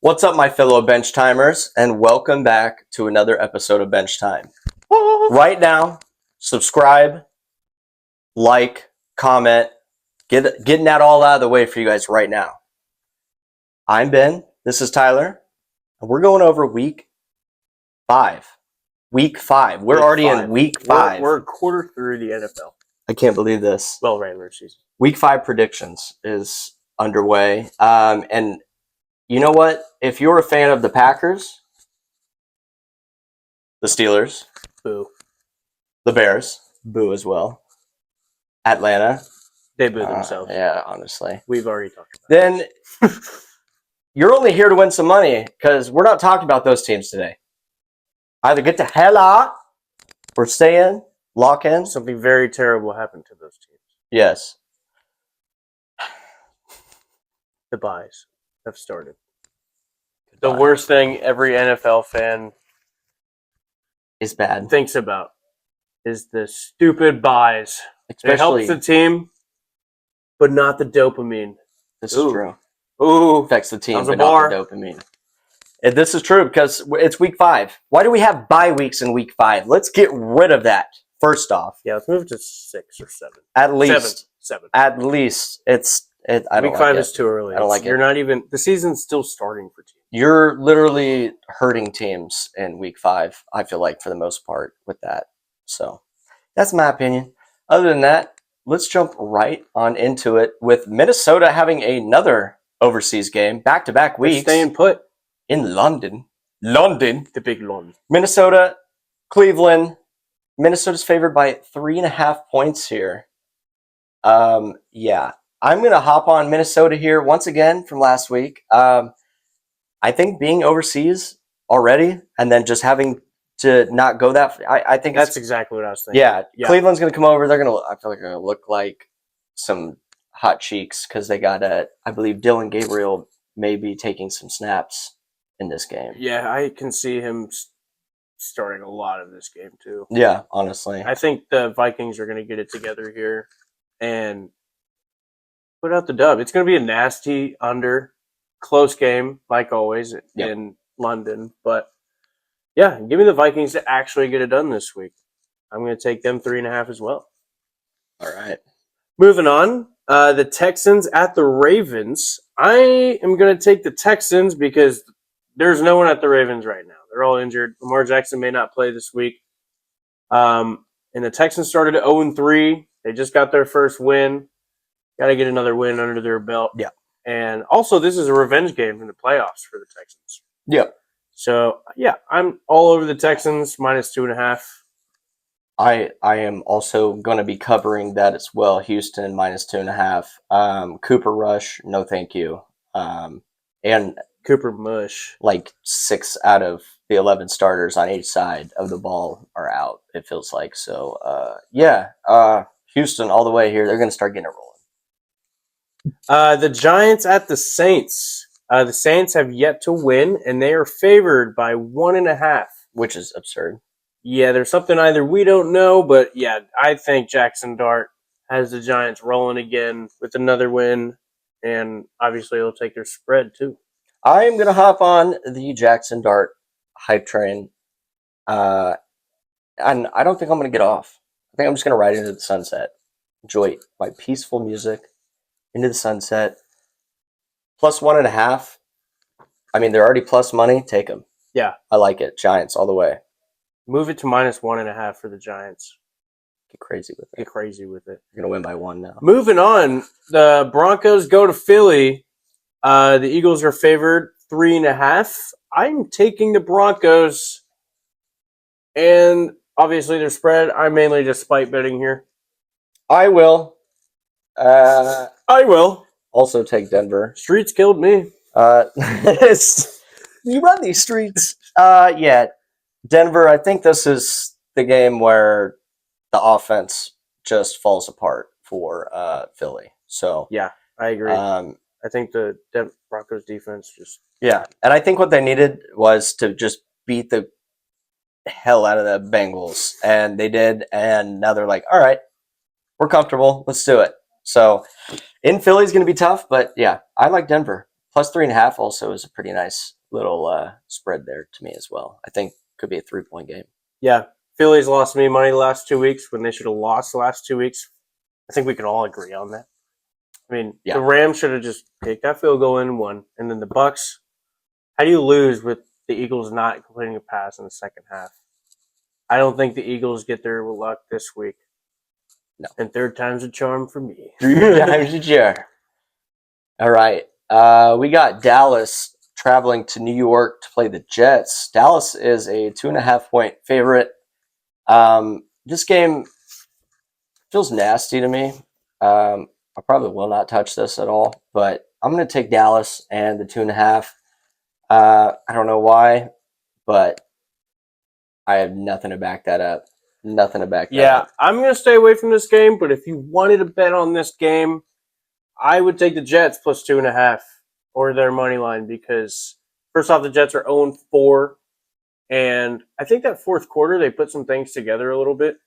What's up, my fellow bench timers, and welcome back to another episode of Bench Time. Right now, subscribe, like, comment, getting that all out of the way for you guys right now. I'm Ben, this is Tyler, and we're going over week 5. Week 5. We're already in week 5. We're a quarter through the NFL. I can't believe this. Well, regular season. Week 5 predictions is underway. And you know what? If you're a fan of the Packers, the Steelers, Boo. the Bears, boo as well. Atlanta, They boo themselves. Yeah, honestly. We've already talked about Then you're only here to win some money because we're not talking about those teams today. Either get the hell out or stay in, lock in. Something very terrible happened to those teams. Yes. The buys have started. The worst thing every NFL fan is bad. thinks about is the stupid buys. Especially, it helps the team, but not the dopamine. This is true. Ooh. Affects the team, How's the but not the dopamine. And this is true because it's week 5. Why do we have bye weeks in week 5? Let's get rid of that, first off. Yeah, let's move to 6 or 7. At least. 7. At least. I don't Week like 5 it. is too early. I don't like it. You're not even – the season's still starting for teams. You're literally hurting teams in week 5, I feel like, for the most part with that. So that's my opinion. Other than that, let's jump right on into it with Minnesota having another overseas game, back-to-back weeks. They're staying put. In London. The big London. Minnesota, Cleveland. Minnesota's favored by 3.5 points here. Yeah. I'm going to hop on Minnesota here once again from last week. I think being overseas already and then just having to not go that I think that's exactly what I was thinking. Yeah. Cleveland's going to come over. I feel like they're going to look like some hot cheeks because they got, I believe, Dylan Gabriel may be taking some snaps in this game. Yeah, I can see him starting a lot of this game too. Yeah, honestly. I think the Vikings are going to get it together here and put out the dub. It's going to be a nasty close game, like always, in London. But, yeah, give me the Vikings to actually get it done this week. I'm going to take them 3.5 as well. All right. Moving on, the Texans at the Ravens. I am going to take the Texans because there's no one at the Ravens right now. They're all injured. Lamar Jackson may not play this week. And the Texans started at 0-3. They just got their first win. Got to get another win under their belt. Yeah. And also, this is a revenge game in the playoffs for the Texans. Yeah. So, yeah, I'm all over the Texans, -2.5. I am also going to be covering that as well. Houston, -2.5. Cooper Rush, no thank you. And Cooper Mush. Like 6 out of the 11 starters on each side of the ball are out, it feels like. So, Houston all the way here. They're going to start getting it rolling. The Giants at the Saints. The Saints have yet to win, and they are favored by 1.5. Which is absurd. Yeah, there's something either we don't know, but yeah, I think Jackson Dart has the Giants rolling again with another win, and obviously they'll take their spread too. I'm going to hop on the Jackson Dart hype train, and I don't think I'm going to get off. I think I'm just going to ride into the sunset. Enjoy my peaceful music into the sunset. +1.5. I mean, they're already plus money. Take them. Yeah. I like it. Giants all the way. Move it to -1.5 for the Giants. Get crazy with it. Get crazy with it. You're going to win by 1 now. Moving on, the Broncos go to Philly. The Eagles are favored 3.5. I'm taking the Broncos, and obviously their spread. I'm mainly just spite betting here. I will. I will Also take Denver. Streets killed me. You run these streets. Yeah. Denver, I think this is the game where the offense just falls apart for Philly. So yeah, I agree. I think the Broncos defense just... Yeah, and I think what they needed was to just beat the hell out of the Bengals, and they did, and now they're like, all right, we're comfortable, let's do it. So in Philly's going to be tough, but yeah, I like Denver. +3.5 also is a pretty nice spread there to me as well. I think could be a 3-point game. Yeah, Phillies lost me money the last 2 weeks when they should have lost the last 2 weeks. I think we can all agree on that. I mean, Yeah. the Rams should have just kicked that field goal in and won, and then the Bucks. How do you lose with the Eagles not completing a pass in the second half? I don't think the Eagles get their luck this week. No. And third time's a charm for me. 3 times a year. All right. We got Dallas traveling to New York to play the Jets. Dallas is a 2.5-point favorite. This game feels nasty to me. I probably will not touch this at all, but I'm going to take Dallas and the 2.5. I don't know why, but I have nothing to back that up. Nothing to back that up. I'm going to stay away from this game, but if you wanted to bet on this game, I would take the Jets plus 2.5 or their money line because, first off, the Jets are 0-4, and I think that fourth quarter they put some things together a little bit.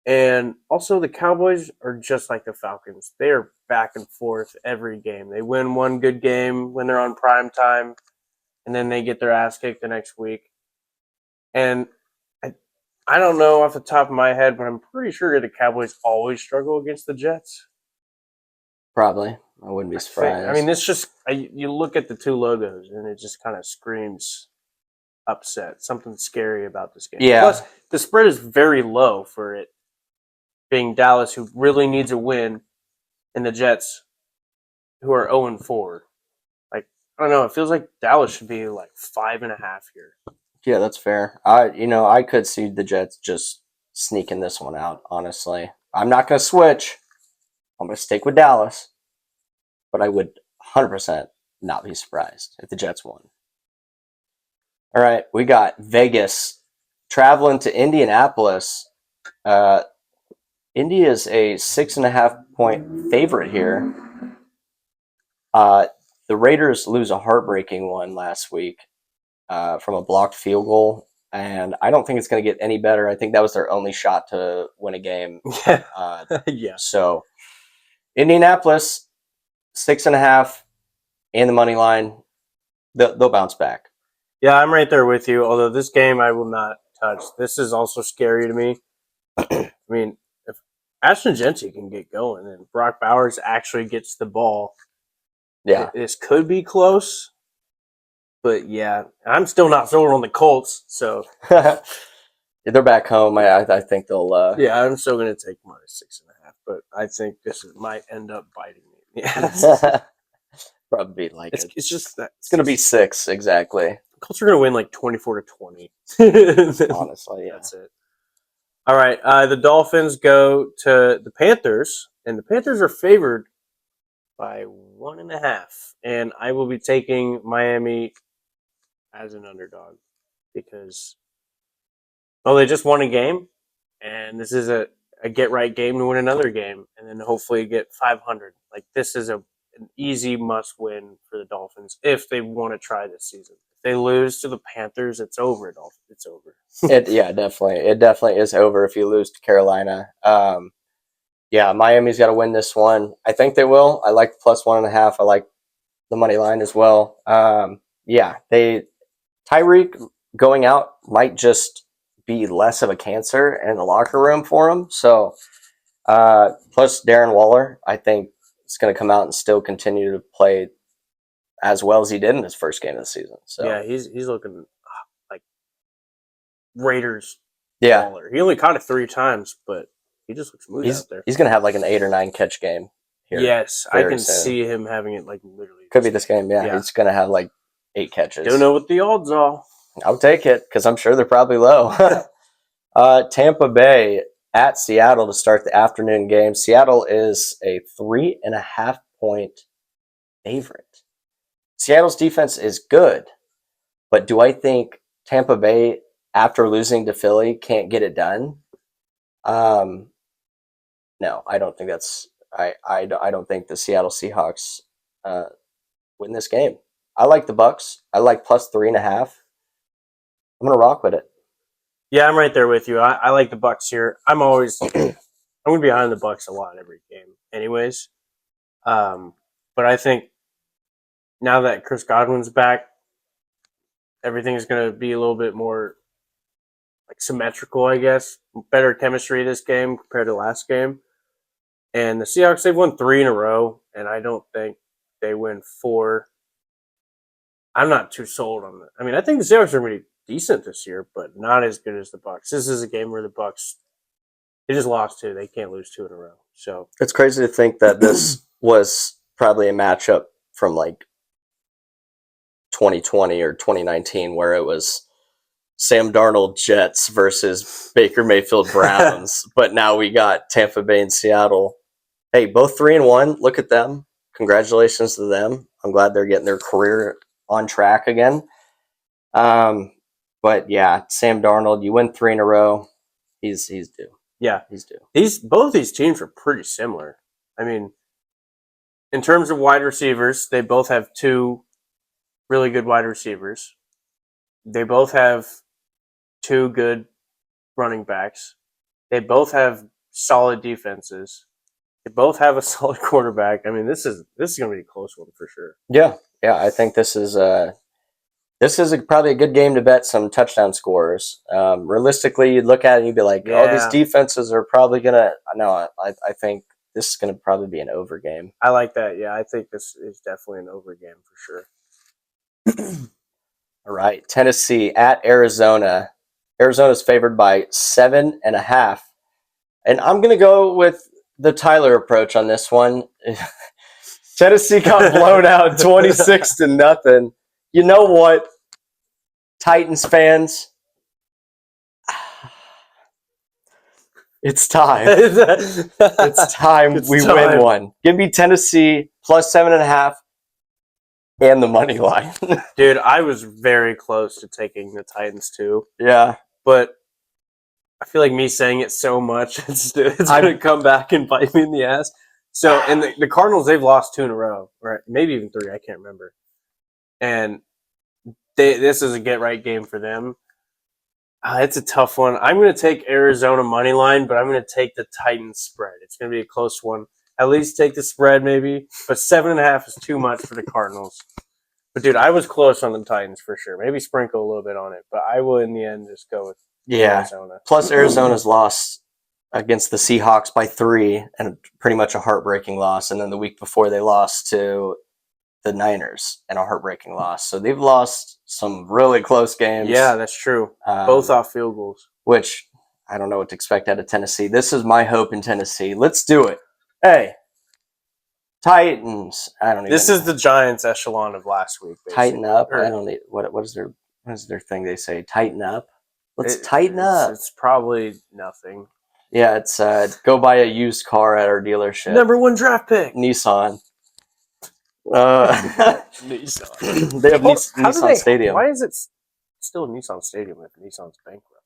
And also, the Cowboys are just like the Falcons. They are back and forth every game. They win one good game when they're on prime time, and then they get their ass kicked the next week. And I don't know off the top of my head, but I'm pretty sure the Cowboys always struggle against the Jets. Probably. I wouldn't be surprised. I mean, this just, you look at the two logos, and it just kind of screams upset. Something scary about this game. Yeah. Plus, the spread is very low for it being Dallas, who really needs a win, and the Jets, who are 0-4. Like, I don't know. It feels like Dallas should be like 5.5 here. Yeah, that's fair. I could see the Jets just sneaking this one out, honestly. I'm not going to switch. I'm going to stick with Dallas. But I would 100% not be surprised if the Jets won. All right, we got Vegas traveling to Indianapolis. Indy is a 6.5-point favorite here. The Raiders lose a heartbreaking one last week from a blocked field goal, and I don't think it's going to get any better. I think that was their only shot to win a game. Yeah. So, Indianapolis, 6.5, and the money line, they'll bounce back. Yeah, I'm right there with you. Although this game I will not touch. This is also scary to me. I mean, if Ashton Genty can get going and Brock Bowers actually gets the ball, Yeah, this could be close. But yeah, I'm still not sold on the Colts. So they're back home. I think they'll. yeah, I'm still going to take minus 6.5. But I think might end up biting me. Yeah, Probably like it's just that it's going to be 6 exactly. Colts are going to win like 24-20. Honestly, yeah. That's it. All right, the Dolphins go to the Panthers, and the Panthers are favored by 1.5. And I will be taking Miami as an underdog because, well, they just won a game, and this is a get right game to win another game, and then hopefully get 500. Like this is an easy must win for the Dolphins if they want to try this season. If they lose to the Panthers, it's over. Dolphins, it's over. Definitely. It definitely is over if you lose to Carolina. Yeah, Miami's got to win this one. I think they will. I like plus 1.5. I like the money line as well. Yeah, Tyreek going out might just be less of a cancer in the locker room for him. So, plus Darren Waller, I think is going to come out and still continue to play as well as he did in his first game of the season. So yeah, he's looking like Raiders. Yeah, Waller. He only caught it 3 times, but he just looks smooth out there. He's going to have like an 8 or 9 catch game here. Yes, I can see him having it like literally. Could be this game, yeah. He's going to have like 8 catches. Don't know what the odds are. I'll take it because I'm sure they're probably low. Tampa Bay at Seattle to start the afternoon game. Seattle is a 3.5-point favorite. Seattle's defense is good, but do I think Tampa Bay, after losing to Philly, can't get it done? No, I don't think that's. I don't think the Seattle Seahawks win this game. I like the Bucks. I like plus 3.5. I'm gonna rock with it. Yeah, I'm right there with you. I like the Bucks here. I'm gonna be behind the Bucks a lot every game, anyways. But I think now that Chris Godwin's back, everything's going to be a little bit more like symmetrical, I guess. Better chemistry this game compared to last game. And the Seahawks, they've won 3 in a row, and I don't think they win 4. I'm not too sold on that. I mean, I think the Seahawks are going to be decent this year, but not as good as the Bucs. This is a game where the Bucs, they just lost 2. They can't lose 2 in a row. So it's crazy to think that this was probably a matchup from like 2020 or 2019 where it was Sam Darnold Jets versus Baker Mayfield Browns. But now we got Tampa Bay and Seattle. Hey, both 3-1. Look at them. Congratulations to them. I'm glad they're getting their career on track again. But yeah, Sam Darnold, you win 3 in a row. He's due. yeah, He's due. both these teams are pretty similar. I mean, in terms of wide receivers, they both have 2 really good wide receivers. They both have 2 good running backs. They both have solid defenses. They both have a solid quarterback. I mean, this is going to be a close one for sure. Yeah, I think this is probably a good game to bet some touchdown scores. Realistically, you'd look at it and you'd be like, "Oh, these defenses are probably gonna." No, I think this is gonna probably be an over game. I like that. Yeah, I think this is definitely an over game for sure. All right, Tennessee at Arizona. Arizona's favored by 7.5, and I'm gonna go with the Tyler approach on this one. Tennessee got blown out 26-0. You know what, Titans fans? It's time. It's time we win one. Give me Tennessee plus 7.5 and the money line. Dude, I was very close to taking the Titans too. Yeah. But I feel like me saying it so much, it's going to come back and bite me in the ass. So, and the Cardinals, they've lost 2 in a row, right? Maybe even 3, I can't remember. And this is a get-right game for them. It's a tough one. I'm going to take Arizona money line, but I'm going to take the Titans spread. It's going to be a close one. At least take the spread, maybe. But 7.5 is too much for the Cardinals. But, dude, I was close on the Titans for sure. Maybe sprinkle a little bit on it. But I will, in the end, just go with Arizona. Plus, Arizona's lost against the Seahawks by 3, and pretty much a heartbreaking loss. And then the week before, they lost to the Niners and a heartbreaking loss. So they've lost some really close games. Yeah, that's true. Both off field goals. Which I don't know what to expect out of Tennessee. This is my hope in Tennessee. Let's do it. Hey, Titans. I don't even This is the Giants echelon of last week. Basically. Tighten up. I don't need what is their thing they say? Tighten up. Let's tighten up. It's probably nothing. Yeah, it's go buy a used car at our dealership. Number 1 draft pick. Nissan. Nissan. They have Nissan Stadium. Why is it still Nissan Stadium if Nissan's bankrupt?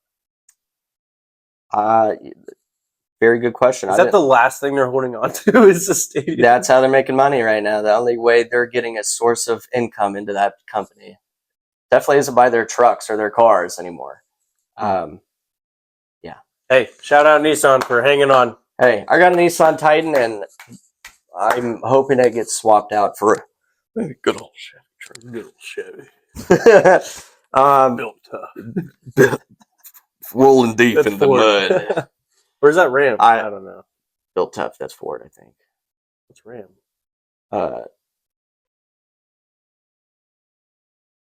Very good question. Is that the last thing they're holding on to? Is the stadium? That's how they're making money right now. The only way they're getting a source of income into that company definitely isn't by their trucks or their cars anymore. Yeah. Hey, shout out Nissan for hanging on. Hey, I got a Nissan Titan, and I'm hoping it gets swapped out for a good old Chevy. Good old Chevy. Built tough. Rolling deep in the mud. Where's that Ram? I don't know. Built tough. That's Ford, I think. What's Ram?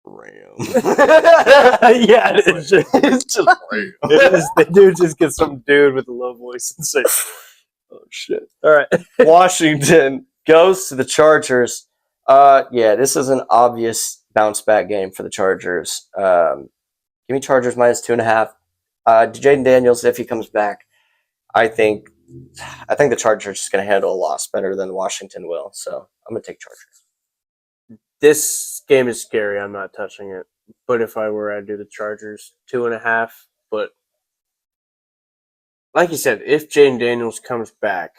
Ram. Yeah, it's just Ram. They do just get some dude with a low voice and say, "Oh shit!" All right, Washington goes to the Chargers. Yeah, this is an obvious bounce back game for the Chargers. Give me Chargers minus 2.5. Jaden Daniels, if he comes back, I think the Chargers are just going to handle a loss better than Washington will. So I'm going to take Chargers. This game is scary. I'm not touching it. But if I were, I'd do the Chargers 2.5. But like you said, if Jaden Daniels comes back,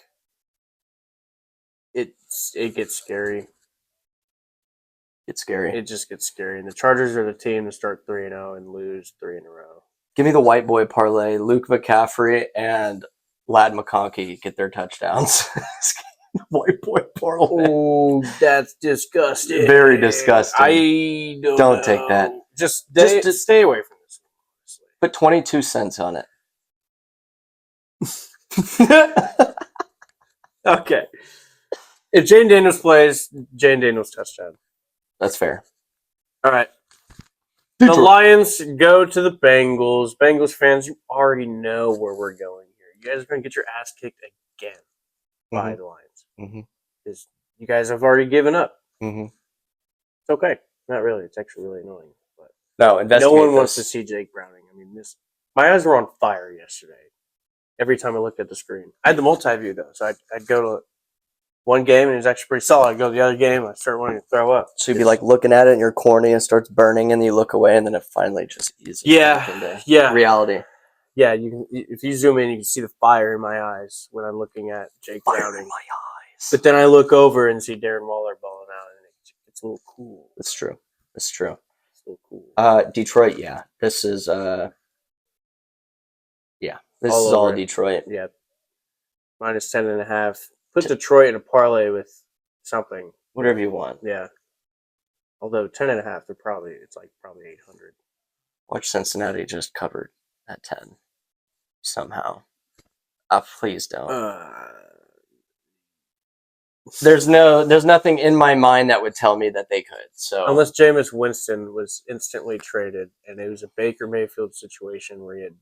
it gets scary. It's scary. It just gets scary. And the Chargers are the team to start 3-0 and lose 3 in a row. Give me the white boy parlay. Luke McCaffrey and Lad McConkey get their touchdowns. White boy parlay. Oh, that's disgusting. Very disgusting. I don't Don't know. take that. Just Just stay away from this. put 22 cents on it. Okay. If Jane Daniels plays, Jane Daniels touchdown. That's fair. All right. Detroit. The Lions go to the Bengals. Bengals fans, you already know where we're going here. You guys are going to get your ass kicked again by the Lions. Mm-hmm. Because you guys have already given up. Mm-hmm. It's okay. Not really. It's actually really annoying. But No one wants to see Jake Browning. I mean, my eyes were on fire yesterday. Every time I looked at the screen. I had the multi-view, though. So I'd go to one game, and it was actually pretty solid. I'd go to the other game, and I'd start wanting to throw up. So you'd be like looking at it, and your cornea starts burning, and you look away, and then it finally just eases back into reality. Yeah, you can. If you zoom in, you can see the fire in my eyes when I'm looking at Jake Fire Browning. in my eyes. But then I look over and see Darren Waller balling out, and it's a little cool. It's true. It's true. It's a little cool. Detroit, yeah. This is This is all Detroit. Yeah. Minus 10.5. Put Detroit in a parlay with something. Whatever you want. Yeah. Although 10.5, it's probably 800. Watch Cincinnati just covered at 10 somehow. Please don't. There's nothing in my mind that would tell me that they could. So unless Jameis Winston was instantly traded and it was a Baker Mayfield situation where he had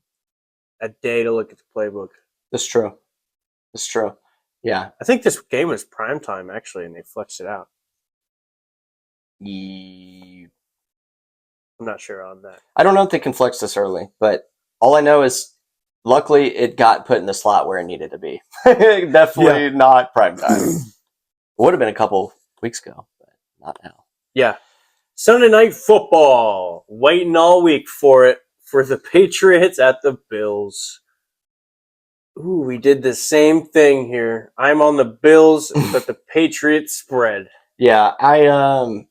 a day to look at the playbook. That's true. That's true. Yeah. I think this game was primetime, actually, and they flexed it out. I'm not sure on that. I don't know if they can flex this early, but all I know is luckily it got put in the slot where it needed to be. Definitely not primetime. It would have been a couple weeks ago, but not now. Yeah. Sunday Night Football. Waiting all week for it. For the Patriots at the Bills. Ooh, we did the same thing here. I'm on the Bills, but the Patriots spread. Yeah, I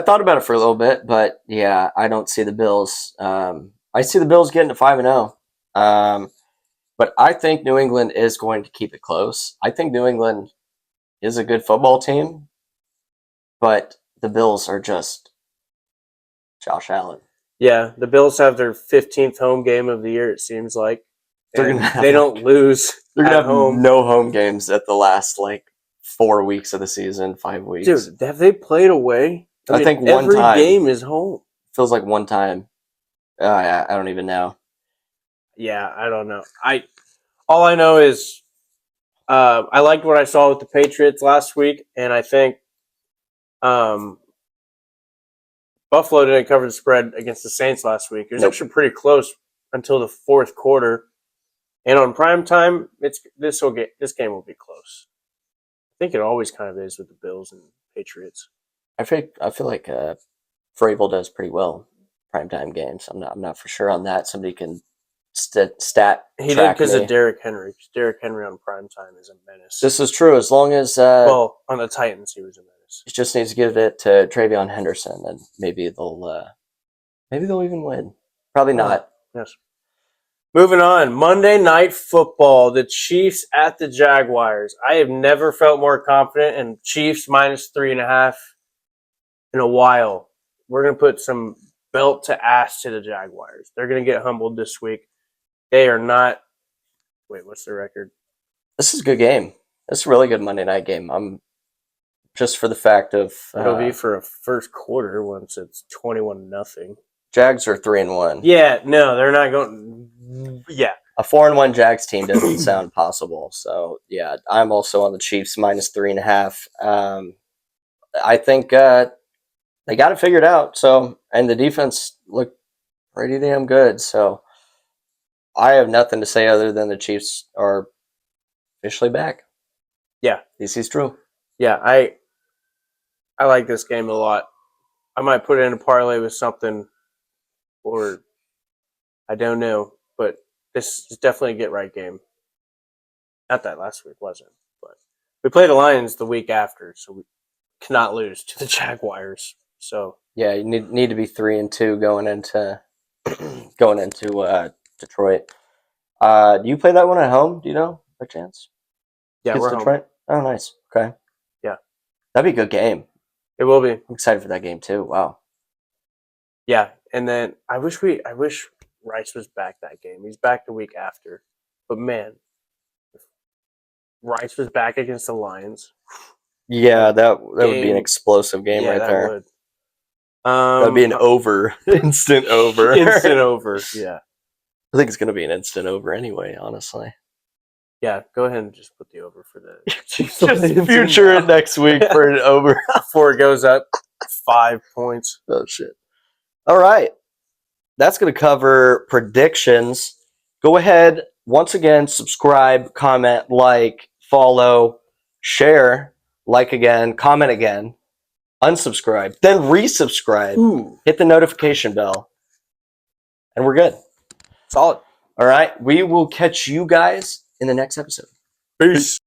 thought about it for a little bit, but yeah, I don't see the Bills. I see the Bills getting to 5-0. But I think New England is going to keep it close. I think New England is a good football team, but the Bills are just Josh Allen. Yeah, the Bills have their 15th home game of the year, it seems like. They don't lose. They're going to have home. No home games at the last 4 weeks of the season, 5 weeks. Dude, have they played away? I think every game is home. Feels like one time. I don't even know. Yeah, I don't know. All I know is I liked what I saw with the Patriots last week, and I think Buffalo didn't cover the spread against the Saints last week. It was actually pretty close until the fourth quarter. And on prime time, this game will be close. I think it always kind of is with the Bills and Patriots. I feel like Vrabel does pretty well primetime games. I'm not for sure on that. Somebody can stat. He did because of Derrick Henry. Derrick Henry on primetime is a menace. This is true. As long as on the Titans, he was a menace. He just needs to give it to Travion Henderson, and maybe they'll even win. Probably not. Yes. Moving on, Monday Night Football. The Chiefs at the Jaguars. I have never felt more confident in Chiefs minus 3.5 in a while. We're gonna put some belt to ass to the Jaguars. They're gonna get humbled this week. They are not. Wait, what's the record? This is a good game. This is a really good Monday night game. I'm just for the fact of it'll be for a first quarter once it's 21-0. Jags are 3-1. Yeah, no, they're not going. Yeah, a 4-1 Jags team doesn't sound possible. So yeah, I'm also on the Chiefs minus 3.5. I think they got it figured out. So and the defense looked pretty damn good. So I have nothing to say other than the Chiefs are officially back. Yeah, this is true. Yeah, I like this game a lot. I might put it in a parlay with something, or I don't know, but this is definitely a get-right game. Not that last week wasn't, but we play the Lions the week after, so we cannot lose to the Jaguars. So yeah, you need to be 3-2 going into Detroit. Do you play that one at home? Do you know by chance? Yeah, we're Detroit. Home. Oh, nice. Okay. Yeah, that'd be a good game. It will be. I'm excited for that game too. Wow. Yeah, And then I wish Rice was back that game. He's back the week after. But man, if Rice was back against the Lions. Yeah, that would be an Game- explosive game yeah, right that there. would. That'd be an over, instant over, instant over. Yeah, I think it's gonna be an instant over anyway. Honestly, yeah. Go ahead and just put the over for the just future it next week for an over before it goes up 5 points. Oh shit! All right, that's gonna cover predictions. Go ahead once again, subscribe, comment, like, follow, share, like again, comment again, unsubscribe, then resubscribe. Ooh, Hit the notification bell, and we're good. solid. All right, we will catch you guys in the next episode. Peace.